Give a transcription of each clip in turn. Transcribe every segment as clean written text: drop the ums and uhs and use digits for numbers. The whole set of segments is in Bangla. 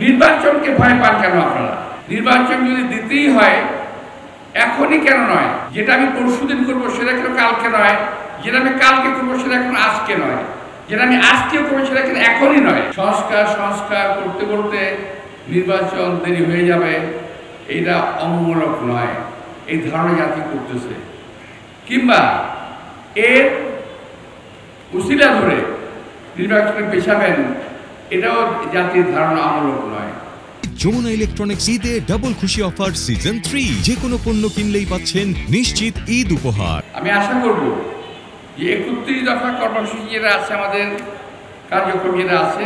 নির্বাচনকে ভয় পান কেন আপনারা? নির্বাচন যদি দিতেই হয় এখনই কেন নয়? যেটা আমি পরশুদিন করবো সেটা কেন কালকে নয়? যেটা আমি কালকে করবো সেটা এখন আজকে নয়? যেটা আমি আজকেও করবো সেটা কেন এখনই নয়? সংস্কার করতে করতে নির্বাচন দেরি হয়ে যাবে, এটা অমূলক নয়, এই ধারণা জাতি করতেছে। কিংবা এর উসিলা ধরে নির্বাচনে পেছাবেন, এটাও জাতির ধারণা অমূলক নয়। যমুনা ইলেকট্রনিক্স ঈদে ডাবল খুশি অফার সিজন 3, যে কোনো পণ্য কিনলেই পাচ্ছেন নিশ্চিত ঈদ উপহার। আমি আশা করব যে 31 দফা কর্মসূচি যেটা আছে, আমাদের কার্যক্রম যেটা আছে,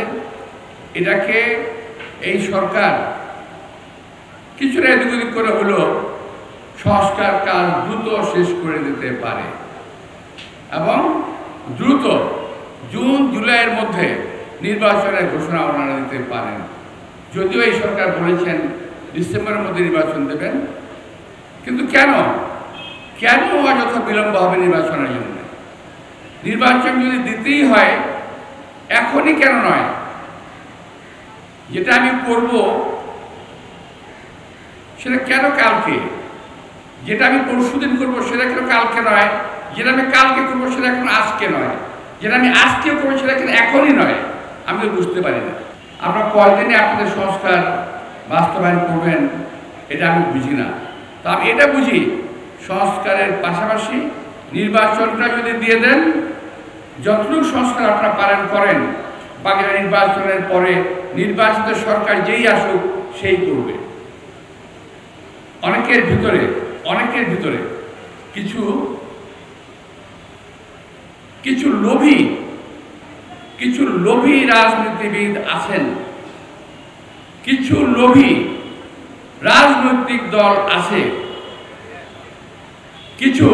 এটাকে এই সরকার কিছুটা এদিক ওদিক করে হলো সংস্কার কাজ দ্রুত শেষ করে দিতে পারে এবং দ্রুত জুন জুলাইয়ের মধ্যে নির্বাচনের ঘোষণা ওনারা দিতে পারেন। যদিও এই সরকার বলেছেন ডিসেম্বরের মধ্যে নির্বাচন দেবেন, কিন্তু কেন অযথা বিলম্ব হবে নির্বাচনের জন্য? নির্বাচন যদি দিতেই হয় এখনই কেন নয়? যেটা আমি করব সেটা কেন কালকে? যেটা আমি পরশুদিন করবো সেটা কেন কালকে নয়? যেটা আমি কালকে করবো সেটা এখন আজকে নয়? যেটা আমি আজকেও করবো সেটা কেন এখনই নয়? আমি তো বুঝতে পারি না। আপনারা কয়দিনে আপনাদের সংস্কার বাস্তবায়ন করবেন এটা আমি বুঝি না। তো আমি এটা বুঝি, সংস্কারের পাশাপাশি নির্বাচনটা যদি দিয়ে দেন, যতটুকু সংস্কার আপনারা পারেন করেন, বাকিটা নির্বাচনের পরে নির্বাচিত সরকার যেই আসুক সেই করবে। অনেকের ভিতরে কিছু লোভী রাজনীতিবিদ আছেন, কিছু লোভী রাজনৈতিক দল আছে, কিছু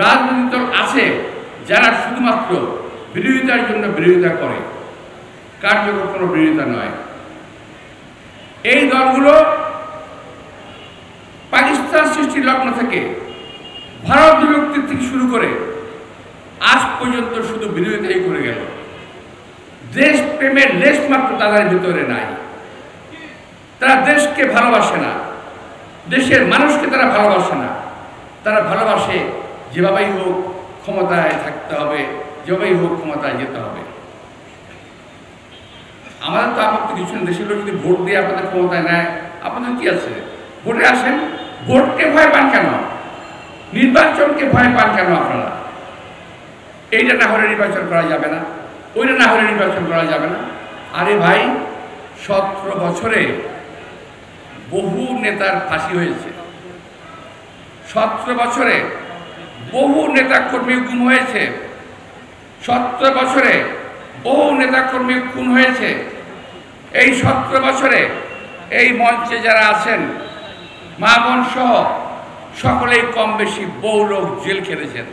রাজনৈতিক দল আছে যারা শুধুমাত্র বিরোধিতার জন্য বিরোধিতা করে, কার্যকর কোনো বিরোধিতা নয়। এই দলগুলো পাকিস্তান সৃষ্টির লগ্ন থেকে, ভারত বিভক্তির থেকে শুরু করে আজ পর্যন্ত শুধু বিরোধিতাই করে গেল। দেশ প্রেমের লেশ মাত্র তাদের ভিতরে নাই। তারা দেশকে ভালোবাসে না, দেশের মানুষকে তারা ভালোবাসে না। তারা ভালোবাসে যেভাবেই হোক ক্ষমতায় থাকতে হবে, যেভাবেই হোক ক্ষমতায় যেতে হবে। আমাদের তো আপত্তি কিছু নেই। দেশের লোক যদি ভোট দিয়ে আপনাদের ক্ষমতায় নেয়, আপনাদের কি আছে? ভোটে আসেন। ভোটকে ভয় পান কেন? নির্বাচনকে ভয় পান কেন আপনারা? এইটা না হলে নির্বাচন করা যাবে না, ওইটা না হলে নির্বাচন করা যাবে না। আরে ভাই, 17 বছরে বহু নেতার ফাঁসি হয়েছে, 17 বছরে বহু নেতাকর্মী গুম হয়েছে, 17 বছরে বহু নেতাকর্মী খুন হয়েছে। এই 17 বছরে এই মঞ্চে যারা আছেন, মা বোন সহ সকলেই কম বেশি বহু লোক জেল খেটেছেন।